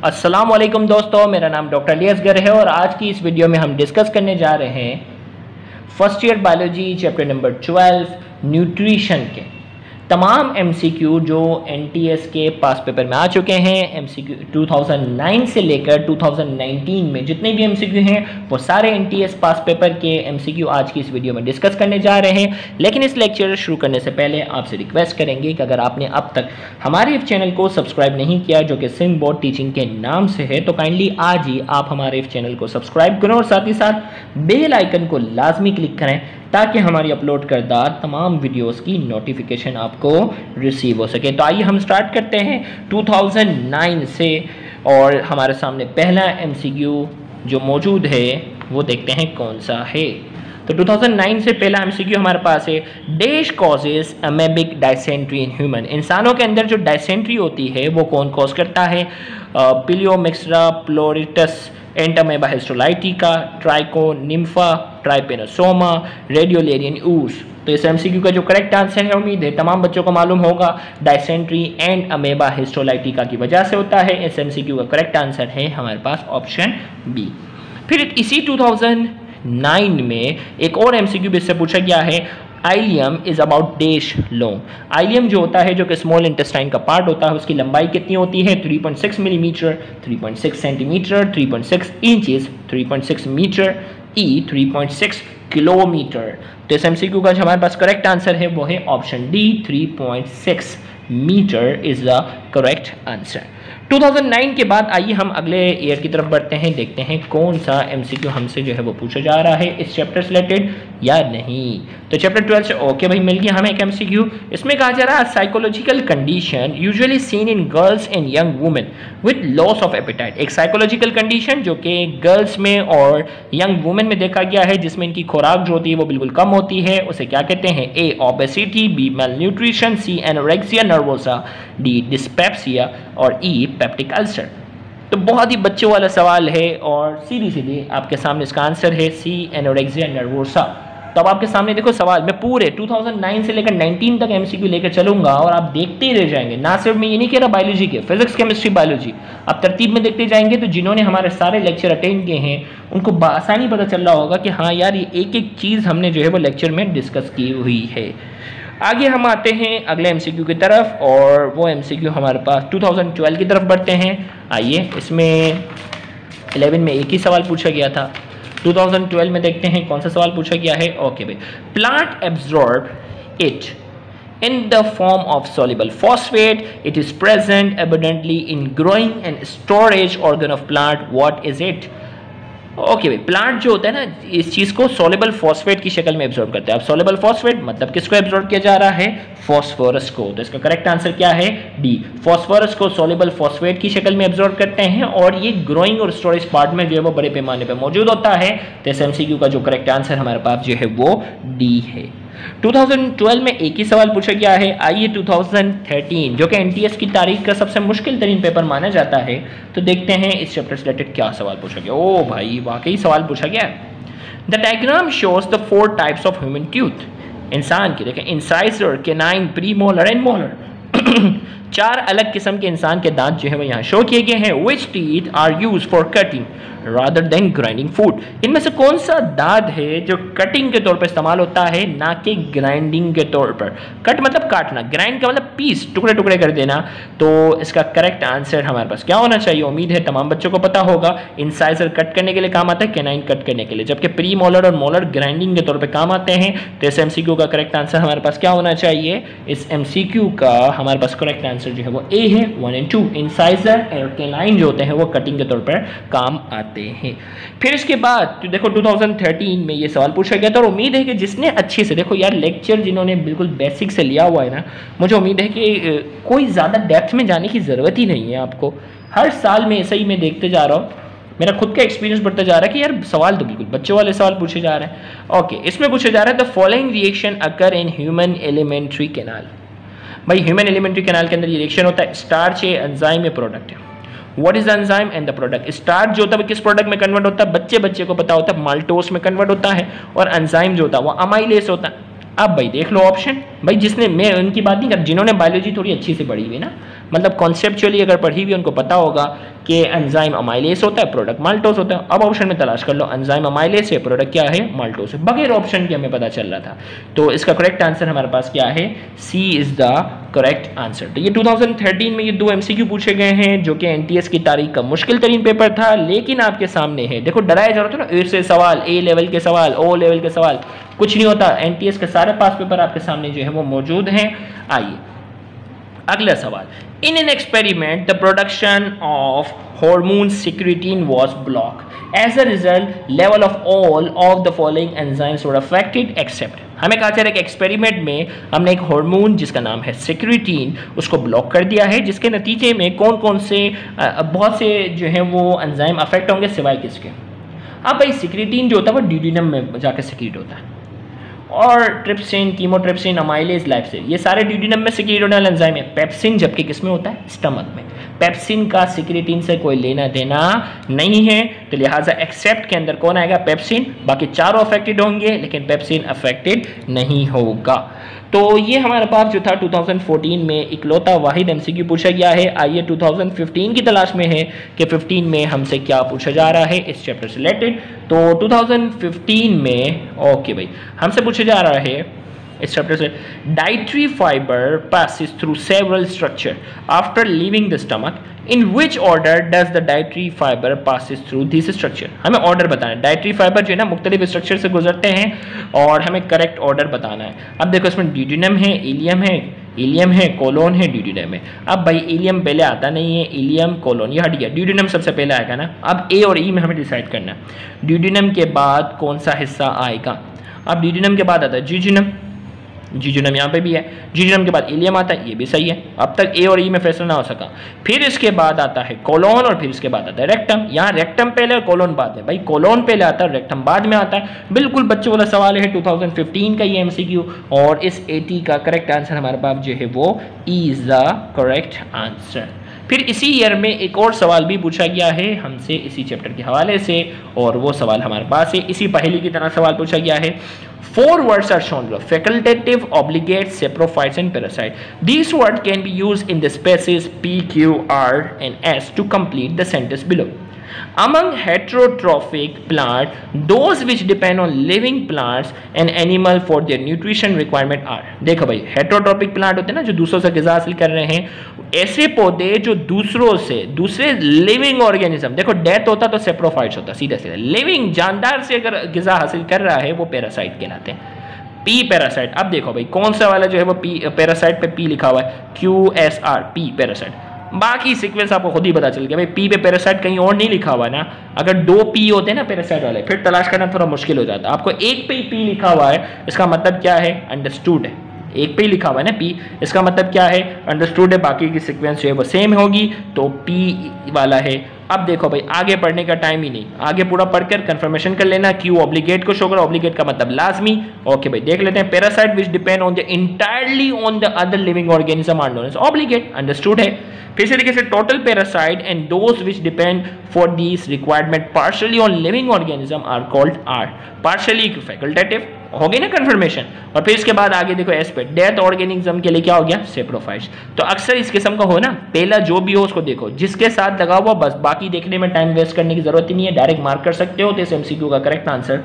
अस्सलाम वालेकुम दोस्तों, मेरा नाम डॉक्टर अली असगर है और आज की इस वीडियो में हम डिस्कस करने जा रहे हैं first year biology chapter number 12 nutrition के तमाम एमसीक्यू जो एनटीएस के पास पेपर में आ चुके हैं। एमसीक्यू 2009 से लेकर 2019 में जितने भी एमसीक्यू हैं वो सारे एनटीएस पास पेपर के एमसीक्यू आज की इस वीडियो में डिस्कस करने जा रहे हैं। लेकिन इस लेक्चर शुरू करने से पहले आपसे रिक्वेस्ट करेंगे कि अगर आपने अब तक हमारे इस चैनल को सब्सक्राइब नहीं किया जो कि सिंह बोर्ड टीचिंग के नाम से है, तो काइंडली आज ही आप हमारे इस चैनल को सब्सक्राइब करें और साथ ही साथ बेल आइकन को लाजमी क्लिक करें ताकि हमारी अपलोड करदा तमाम वीडियोस की नोटिफिकेशन आपको रिसीव हो सके। तो आइए हम स्टार्ट करते हैं 2009 से और हमारे सामने पहला एमसीक्यू जो मौजूद है वो देखते हैं कौन सा है। तो 2009 से पहला एमसीक्यू हमारे पास है, dash causes amoebic dysentery in human. इंसानों के अंदर जो डायसेंट्री होती है वो कौन कॉज करता है? पिलियोमिक्सरा प्लोरिटस एंटामेबा हिस्टोलाइटिका, ट्राइकोनिम्फा, ट्राइपेनोसोमा, रेडियोलेरियन ऊस। तो इस एमसीक्यू का जो करेक्ट आंसर है, उम्मीद है तमाम बच्चों को मालूम होगा, डायसेंट्री एंड अमेबा हिस्टोलाइटिका की वजह से होता है। इस एमसीक्यू का करेक्ट आंसर है हमारे पास ऑप्शन बी। फिर इसी 2009 में एक और एमसीक्यू भी इससे पूछा गया है, ileum is about dash long. Ileum जो होता है, जो कि स्मॉल इंटेस्टाइन का पार्ट होता है, उसकी लंबाई कितनी होती है? 3.6 millimetre, 3.6 centimetre, 3.6 inches, 3.6 metre, 3.6 kilometre. तो इस एमसीक्यू का जो हमारे पास करेक्ट आंसर है वो है option d, 3.6 metre is the correct answer. 2009 के बाद आइए हम अगले ईयर की तरफ बढ़ते हैं, देखते हैं कौन सा एमसीक्यू हमसे जो है वो पूछा जा रहा है इस चैप्टर से रिलेटेड या नहीं। तो चैप्टर 12 से ओके भाई मिल गया हमें एक एमसीक्यू। इसमें कहा जा रहा है psychological condition usually seen in girls and young women with loss of apatite. एक साइकोलॉजिकल कंडीशन जो कि गर्ल्स में और यंग वुमेन में देखा गया है, जिसमें इनकी खुराक जो होती है वो बिल्कुल कम होती है, उसे क्या कहते हैं? ए ओबेसिटी, बी मैलन्यूट्रिशन, सी एनोरेक्सिया नर्वोसा, डी डिस्पेप्सिया और ई पेप्टिक अल्सर। तो बहुत ही बच्चों वाला सवाल है और सीधी सीधी आपके सामने इसका आंसर है सी एनोरेक्सिया नर्वोसा। तो अब आपके सामने देखो सवाल, मैं पूरे 2009 से लेकर 19 तक एमसीक्यू लेकर चलूंगा और आप देखते ही रह जाएंगे। ना सिर्फ मैं ये नहीं कह रहा बायोलॉजी के, फिजिक्स, केमिस्ट्री, बायोलॉजी, आप तरतीब में देखते जाएंगे तो जिन्होंने हमारे सारे लेक्चर अटेंड किए हैं उनको बआसानी पता चल रहा होगा कि हाँ यार ये एक एक चीज़ हमने जो है वो लेक्चर में डिस्कस की हुई है। आगे हम आते हैं अगले एमसीक्यू की तरफ और वो एमसीक्यू हमारे पास 2012 की तरफ बढ़ते हैं। आइए, इसमें 11 में एक ही सवाल पूछा गया था, 2012 में देखते हैं कौन सा सवाल पूछा गया है। ओके भाई, plant absorb it in the form of soluble phosphate. It is present abundantly in growing and storage organ of plant. What is it? Okay भाई, प्लांट जो होता है ना इस चीज़ को सॉल्युबल फॉस्फेट की शक्ल में एब्जॉर्ब करता है। अब सॉल्युबल फॉस्फेट मतलब किसको एब्जॉर्ब किया जा रहा है? फॉस्फोरस को। तो इसका करेक्ट आंसर क्या है? डी, फॉस्फोरस को सॉल्युबल फॉस्फेट की शक्ल में एब्जॉर्ब करते हैं और ये ग्रोइंग और स्टोरेज पार्ट में जो है वो बड़े पैमाने पर मौजूद होता है। तो इस एमसीक्यू का जो करेक्ट आंसर हमारे पास जो है वो डी है। 2012 में एक ही सवाल पूछा गया है। आइए 2013 जो कि एनटीएस की तारीख का सबसे मुश्किल तरीन पेपर माना जाता है, तो देखते हैं इस चैप्टर से रिलेटेड क्या सवाल पूछा गया। ओ भाई, वाकई सवाल पूछा गया। The diagram shows the 4 types of human tooth. इंसान की देखें, incisor, canine, premolar and molar. 4 अलग किस्म के इंसान के दांत जो है वो यहाँ शो किए गए हैं। Which teeth are use for cutting rather than grinding food. इनमें से कौन सा दांत है जो कटिंग के तौर पर इस्तेमाल होता है, ना कि ग्राइंडिंग के तौर पर? कट मतलब काटना, ग्राइंड का मतलब पीस, टुकड़े टुकड़े कर देना। तो इसका करेक्ट आंसर हमारे पास क्या होना चाहिए? उम्मीद है तमाम बच्चों को पता होगा। इंसाइजर कट करने के लिए काम आता है, कैनाइन कट करने के लिए, जबकि प्री मोलर और मोलर ग्राइंडिंग के तौर पर काम आते हैं। तो इस एमसीक्यू का करेक्ट आंसर हमारे पास क्या होना चाहिए? इस एमसीक्यू का हमारे पास करेक्ट आंसर जो है वो ए है, 1 और 2। इंसाइजर और कैनाइन जो होते हैं वो कटिंग के तौर पर काम आते हैं। फिर इसके बाद तो देखो 2013 में ये सवाल पूछा गया था और उम्मीद है कि जिसने अच्छे से देखो यार लेक्चर जिन्होंने बिल्कुल बेसिक से लिया हुआ है ना, मुझे उम्मीद है कि कोई ज़्यादा डेप्थ में जाने की ज़रूरत ही नहीं है आपको। हर साल में ऐसा ही मैं देखते जा रहा हूँ, मेरा खुद का एक्सपीरियंस बढ़ता जा रहा है कि यार सवाल तो बिल्कुल बच्चों वाले सवाल पूछे जा रहे हैं। ओके, इसमें पूछा जा रहा है the following reaction occur in human alimentary canal. भाई ह्यूमन एलिमेंट्री कैनाल के अंदर ये रिएक्शन होता है, स्टार्च है, एंजाइम है, प्रोडक्ट है। What is enzyme and the product? Starch जो होता है किस प्रोडक्ट में कन्वर्ट होता है? बच्चे को पता होता है, माल्टोस में कन्वर्ट होता है। और एंजाइम जो होता है वो अमाइलेस होता है। अब भाई देख लो ऑप्शन, भाई जिसने, मैं उनकी बात नहीं कर, जिन्होंने बायोलॉजी थोड़ी अच्छी से पढ़ी हुई ना, मतलब कॉन्सेप्चुअली अगर पढ़ी हुई उनको पता होगा कि एंजाइम अमाइलेज होता है, प्रोडक्ट माल्टोज होता है। अब ऑप्शन में तलाश कर लो, एंजाइम अमाइलेज है, प्रोडक्ट क्या है, माल्टोज है। बगैर ऑप्शन के हमें पता चल रहा था। तो इसका करेक्ट आंसर हमारे पास क्या है, सी इज द करेक्ट आंसर। तो ये 2013 में ये 2 MCQ पूछे गए हैं, जो कि NTS की तारीख का मुश्किल तरीन पेपर था, लेकिन आपके सामने है। देखो डराया जा रहा था ना, ए से सवाल, ए लेवल के सवाल, ओ लेवल के सवाल, कुछ नहीं होता। NTS के सारे पास पेपर आपके सामने जो है वो मौजूद हैं। आइए अगला सवाल, in an experiment the production of hormone secretin was block as a result level of all of the following enzymes were affected except. हमें कहा जा रहा है कि एक्सपेरिमेंट में हमने एक हार्मोन जिसका नाम है सिक्रेटिन उसको ब्लॉक कर दिया है, जिसके नतीजे में कौन कौन से बहुत से जो है वो एंजाइम अफेक्ट होंगे सिवाय किसके। अब भाई सिक्रेटिन जो होता है वो ड्यूडेनम में जाकर सिक्रेट होता है, और ट्रिप्सिन, कीमोट्रिप्सिन, अमाइलेज, लाइफसेल, ये सारे ड्यूडेनम में सिक्रेट होने वाले एंजाइम है। पेप्सिन जबकि किस में होता है, स्टमक में। पेप्सिन का सिक्रेटिन से कोई लेना देना नहीं है, तो लिहाजा एक्सेप्ट के अंदर कौन आएगा, पेप्सिन। बाकी चारों अफेक्टेड होंगे लेकिन पेप्सिन अफेक्टेड नहीं होगा। तो ये हमारे पास जो था 2014 में इकलौता वाहिद MCQ पूछा गया है। आइए 2015 की तलाश में है कि 15 में हमसे क्या पूछा जा रहा है इस चैप्टर से रिलेटेड। तो 2015 में ओके भाई हमसे पूछा जा रहा है इस चैप्टर से, dietary fibre passes through several structure after leaving the stomach. In which order does the dietary fiber passes through this structure? हमें ऑर्डर बताना है। डाइटरी फाइबर जो है ना मुख्तलिफ स्ट्रक्चर से गुजरते हैं और हमें करेक्ट ऑर्डर बताना है। अब देखो इसमें ड्यूडेनम है, इलियम है, कोलोन है, ड्यूडेनम है। अब भाई इलियम पहले आता नहीं है, इलियम कोलोन ये हट गया, ड्यूडेनम सबसे पहले आएगा ना। अब ए और ई में हमें डिसाइड करना है ड्यूडेनम के बाद कौन सा हिस्सा आएगा। अब ड्यूडेनम के बाद आता है जीजुनम, जीजुनम यहाँ पे भी है, जीजुनम के बाद इलियम आता है, ये भी सही है। अब तक ए और ई में फैसला ना हो सका। फिर इसके बाद आता है कोलोन और फिर इसके बाद आता है रेक्टम। यहाँ रेक्टम पहले और कोलोन बाद में, भाई कोलोन पहले आता है रेक्टम बाद में आता है। बिल्कुल बच्चों वाला सवाल है 2015 का ये MCQ, और इस 80 का करेक्ट आंसर हमारे पास जो है वो इज द करेक्ट आंसर। फिर इसी ईयर में एक और सवाल भी पूछा गया है हमसे इसी चैप्टर के हवाले से, और वो सवाल हमारे पास है इसी पहेली की तरह सवाल पूछा गया है। 4 words are shown below: facultative, obligate, saprophytes and parasite. These words can be used in the spaces P, Q, R and S to complete the sentence below. Among heterotrophic plants, those which depend on living plants and animal for their nutrition requirement are. देखो भाई heterotrophic plant होते हैं ना जो दूसरों से ग़िज़ा हासिल कर रहे हैं, ऐसे पौधे जो दूसरे लिविंग ऑर्गेनिज्म, देखो डेथ होता तो सेप्रोफाइट्स होता, सीधा सीधा लिविंग जानदार से अगर ग़िज़ा हासिल कर रहा है वो पैरासाइट कहलाते हैं। P parasite. अब देखो भाई कौन सा वाला जो है वो पी पैरासाइट पे पी लिखा हुआ है, QSR पी पैरासाइट। बाकी सीक्वेंस आपको खुद ही पता चल गया भाई, पी पे पैरासाइट कहीं और नहीं लिखा हुआ ना। अगर 2 पी होते हैं ना पैरासाइट वाले फिर तलाश करना थोड़ा मुश्किल हो जाता। आपको एक पे ही पी लिखा हुआ है, इसका मतलब क्या है, अंडरस्टूड है। एक पे ही लिखा हुआ है ना पी, इसका मतलब क्या है, अंडरस्टूड है। बाकी की सीक्वेंस जो है वो सेम होगी, तो पी वाला है। अब देखो भाई आगे पढ़ने का टाइम ही नहीं, आगे पूरा पढ़कर कंफर्मेशन कर लेना। क्यू ऑब्लिगेट को शो करो, ऑब्लिगेट का मतलब लाजमी। ओके भाई देख लेते हैं, parasite which depend on the entirely on the other living organism are known as obligate, understood है। फिर से लिखे total parasite and those which depend for this requirement partially on living organism are called are. Partially facultative हो गई ना confirmation. और फिर इसके बाद आगे देखो एस पे डेथ ऑर्गेनिज्म के लिए क्या हो गया, सेप्रोफाइट्स। तो अक्सर इस किस्म का हो ना, पहला जो भी हो उसको देखो, जिसके साथ लगा हुआ बस, बाकी देखने में टाइम वेस्ट करने की जरूरत ही नहीं है, डायरेक्ट मार्क कर सकते हो। तो इस MCQ का करेक्ट आंसर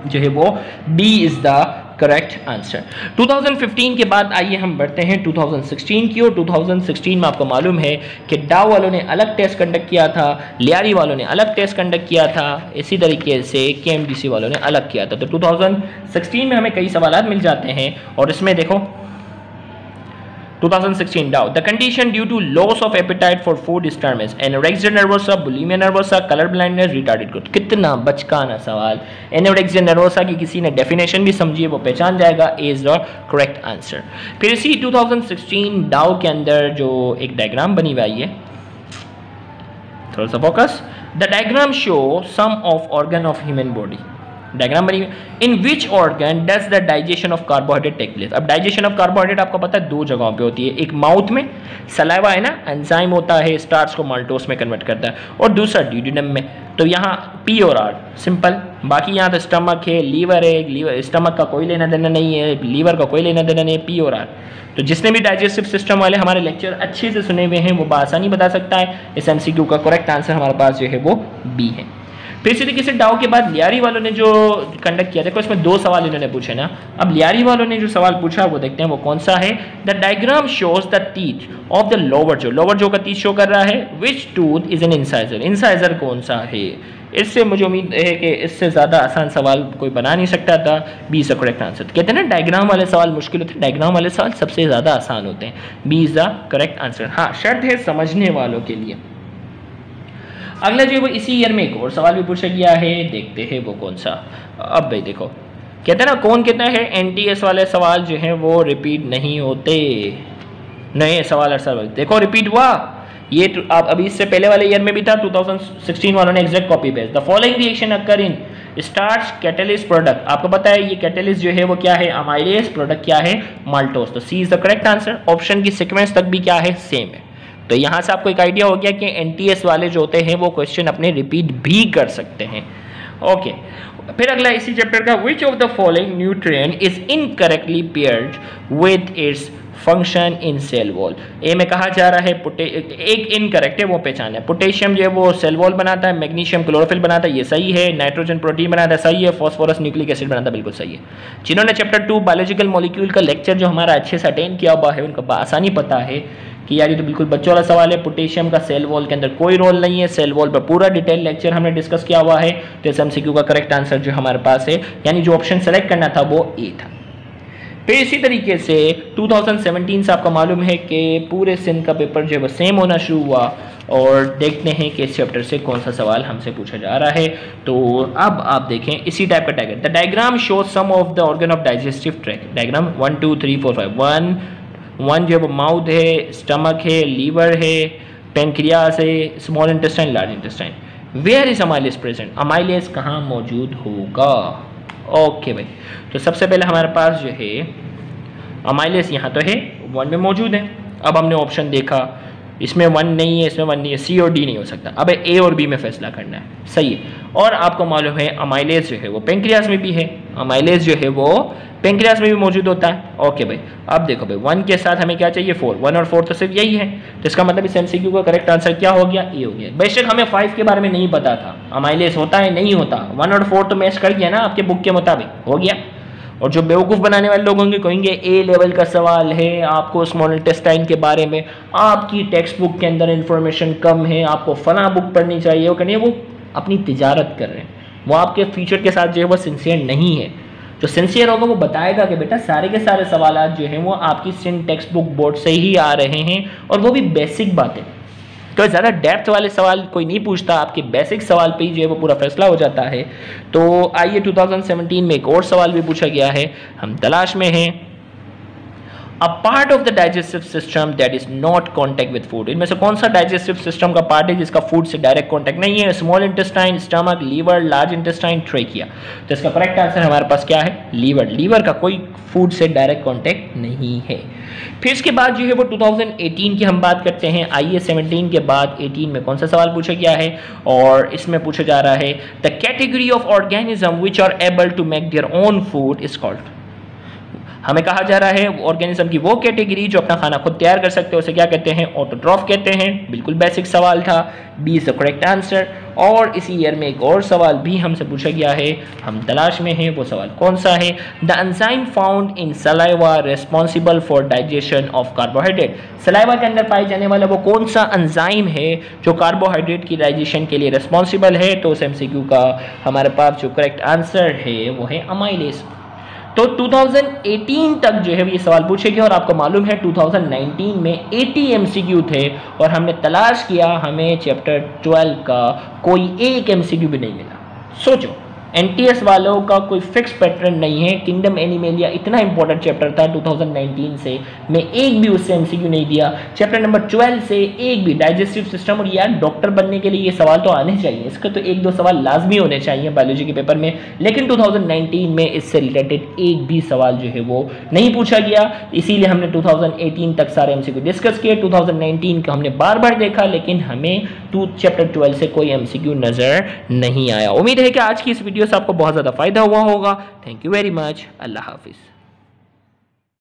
जो है वो D is the correct answer. 2015 के बाद आइए हम बढ़ते हैं 2016 की ओर। 2016 में आपको मालूम है कि डाव वालों ने अलग टेस्ट कंडक्ट किया था, लियारी वालों ने अलग टेस्ट कंडक्ट किया था, इसी तरीके से KMDC वालों ने अलग किया था। तो 2016 में हमें कई सवाल मिल जाते हैं, और इसमें देखो 2016 डाउ the condition due to loss of appetite for food स्टर्मेस, anorexia nervosa, bulimia nervosa, colour blindness, retarded growth. कितना बचकाना सवाल। एनोरेक्सिया नर्वोसा की किसी ने डेफिनेशन भी समझी है वो पहचान जाएगा, इज द करेक्ट आंसर। फिर इसी 2016 डाउ के अंदर जो एक डायग्राम बनी हुई है, थोड़ा सा focus. The diagram show some of organ of human body. Diagram बनी हुई। In which organ does the digestion of carbohydrate take place. अब डाइजेशन ऑफ कार्बोहाइड्रेट आपको पता है दो जगहों पे होती है, एक माउथ में सलाइवा है ना, एंजाइम होता है स्टार्च को माल्टोस में कन्वर्ट करता है, और दूसरा ड्यूडेनम में। तो यहाँ पी और आर सिंपल। बाकी यहाँ तो स्टमक है, लीवर है, लीवर स्टमक का कोई लेना देना नहीं है, लीवर का कोई लेना देना नहीं है, पी और आर। तो जिसने भी डाइजेस्टिव सिस्टम वाले हमारे लेक्चर अच्छे से सुने हुए हैं वो बआसानी बता सकता है। इस एमसीक्यू का करेक्ट आंसर हमारे पास जो है वो बी है। फिर इसी तरीके से डाउ के बाद लियारी वालों ने जो कंडक्ट किया, देखो इसमें दो सवाल इन्होंने पूछे ना। अब लियारी वालों ने जो सवाल पूछा वो देखते हैं वो कौन सा है। The diagram shows the teeth of the lower jaw का टीथ शो कर रहा है। Which tooth is an incisor, incisor कौन सा है। इससे मुझे उम्मीद है कि इससे ज़्यादा आसान सवाल कोई बना नहीं सकता था। B is the correct answer. कहते हैं ना डायग्राम वाले सवाल मुश्किल होते हैं, डायग्राम वाले सवाल सबसे ज़्यादा आसान होते हैं। B is the correct answer. हाँ, शर्त है समझने वालों के लिए। अगला जो वो इसी ईयर में एक और सवाल भी पूछा गया है, देखते हैं वो कौन सा। अब भाई देखो, कहते हैं ना कौन कहता है एनटीएस वाले सवाल जो हैं वो रिपीट नहीं होते। नए सवाल हर साल देखो रिपीट हुआ। ये आप अभी इससे पहले वाले ईयर में भी था, 2016 वालों ने exact copy paste. The following reaction occur in starch catalyst product. आपको पता है ये कैटलिस्ट जो है वो क्या है, अमाइलेज, प्रोडक्ट क्या है, माल्टोस। तो C is the correct answer. Option की सीक्वेंस तक भी क्या है, सेम है। तो यहाँ से आपको एक आइडिया हो गया कि एनटीएस वाले जो होते हैं वो क्वेश्चन अपने रिपीट भी कर सकते हैं। ओके, फिर अगला इसी चैप्टर का, which of the following nutrient is incorrectly paired with its function in cell wall. A में कहा जा रहा है एक इनकरेक्ट है, वो पहचान है। पोटेशियम जो है वो सेल वॉल बनाता है, मैग्नीशियम क्लोरोफिल बनाता है, ये सही है। नाइट्रोजन प्रोटीन बनाता है, सही है। फॉस्फोरस न्यूक्लिक एसिड बनाता है, बिल्कुल सही है। जिन्होंने चैप्टर 2 बायोलॉजिकल मॉलिक्यूल का लेक्चर जो हमारा अच्छे से अटेंड किया हुआ है उनको आसानी पता है कि यार ये तो बिल्कुल बच्चों वाला सवाल है। पोटेशियम का सेल वॉल के अंदर कोई रोल नहीं है, सेल वॉल पर पूरा डिटेल लेक्चर हमने डिस्कस किया हुआ है। तो इस एमसीक्यू का करेक्ट आंसर जो हमारे पास है, यानी जो ऑप्शन सेलेक्ट करना था वो ए था। फिर इसी तरीके से 2017 से आपका मालूम है कि पूरे सिंध का पेपर जो है वो सेम होना शुरू हुआ, और देखते हैं कि इस चैप्टर से कौन सा सवाल हमसे पूछा जा रहा है। तो अब आप देखें इसी टाइप का diagram. The diagram shows some of the organ of digestive tract. Diagram 1 2 3 4 5 1 जो है वो माउथ है, स्टमक है, लीवर है, पेनक्रियास है, small intestine, large intestine. Where is amylase present, amylase कहाँ मौजूद होगा। ओके भाई, तो सबसे पहले हमारे पास जो है अमाइलेज यहाँ तो है, 1 में मौजूद है। अब हमने ऑप्शन देखा, इसमें 1 नहीं है, इसमें 1 नहीं है, सी और डी नहीं हो सकता। अब ए और बी में फैसला करना है, सही है। और आपको मालूम है अमाइलेज जो है वो पेंक्रियास में भी है, अमाइलेज जो है वो पेंक्रियास में भी मौजूद होता है। ओके भाई, अब देखो भाई 1 के साथ हमें क्या चाहिए, 4। 1 और 4 तो सिर्फ यही है। तो इसका मतलब इस एमसीक्यू का करेक्ट आंसर क्या हो गया, ए हो गया। बेशक हमें 5 के बारे में नहीं पता था, अमाइलेज होता है नहीं होता। 1 और 4 तो मैच कर गया ना आपके बुक के मुताबिक, हो गया। और जो बेवकूफ़ बनाने वाले लोग होंगे कहेंगे ए लेवल का सवाल है, आपको स्मॉल इंटेस्टाइन के बारे में आपकी टेक्स्ट बुक के अंदर इंफॉर्मेशन कम है, आपको फला बुक पढ़नी चाहिए। वो कहेंगे वो अपनी तिजारत कर रहे हैं, वो आपके फ्यूचर के साथ जो है वो सिंसियर नहीं है। जो सिंसियर होगा वो बताएगा कि बेटा सारे के सारे सवाल जो हैं वो आपकी सिंध टेक्स्ट बुक बोर्ड से ही आ रहे हैं, और वो भी बेसिक बातें। तो ज़्यादा डेप्थ वाले सवाल कोई नहीं पूछता, आपके बेसिक सवाल पे ही जो है वो पूरा फैसला हो जाता है। तो आइए 2017 में एक और सवाल भी पूछा गया है, हम तलाश में हैं। A part of the digestive system that is not contact with food. इनमें से कौन सा डाइजेस्टिव सिस्टम का पार्ट है जिसका फूड से डायरेक्ट कॉन्टैक्ट नहीं है। Small intestine, stomach, liver, large intestine, trachea. तो इसका करेक्ट आंसर हमारे पास क्या है, लीवर। लीवर का कोई फूड से डायरेक्ट कॉन्टैक्ट नहीं है। फिर इसके बाद जो है वो 2018 की हम बात करते हैं। आइए 17 के बाद 18 में कौन सा सवाल पूछा गया है, और इसमें पूछा जा रहा है the category of organism which are able to make their own food is called. हमें कहा जा रहा है ऑर्गेनिज्म की वो कैटेगरी जो अपना खाना खुद तैयार कर सकते हैं उसे क्या कहते हैं, ऑटोट्रॉफ कहते हैं। बिल्कुल बेसिक सवाल था, B is the correct answer. और इसी ईयर में एक और सवाल भी हमसे पूछा गया है, हम तलाश में हैं वो सवाल कौन सा है। The enzyme found in saliva responsible for digestion of carbohydrate. Saliva के अंदर पाए जाने वाला वो कौन सा एंजाइम है जो कार्बोहाइड्रेट की डाइजेशन के लिए रेस्पॉन्सिबल है। तो उस एमसीक्यू का हमारे पास जो करेक्ट आंसर है वो है अमाइलेज। तो 2018 तक जो है ये सवाल पूछे गए, और आपको मालूम है 2019 में 80 MCQ थे, और हमने तलाश किया, हमें चैप्टर 12 का कोई एक MCQ भी नहीं मिला। सोचो एनटीएस वालों का कोई फिक्स पैटर्न नहीं है। किंगडम एनिमेलिया इतना इंपॉर्टेंट चैप्टर था 2019 से, मैं एक भी उससे एमसीक्यू नहीं दिया। चैप्टर नंबर 12 से एक भी डाइजेस्टिव सिस्टम, और यार डॉक्टर बनने के लिए ये सवाल तो आने चाहिए, इसका तो एक दो सवाल लाजमी होने चाहिए बायोलॉजी के पेपर में, लेकिन 2019 में इससे रिलेटेड एक भी सवाल जो है वो नहीं पूछा गया। इसीलिए हमने 2018 तक सारे एमसीक्यू डिस्कस किए। 2019 का हमने बार बार देखा, लेकिन हमें चैप्टर 12 से कोई एमसीक्यू नजर नहीं आया। उम्मीद है कि आज की इस वीडियो से आपको बहुत ज़्यादा फायदा हुआ होगा। Thank you very much. अल्लाह हाफिज़।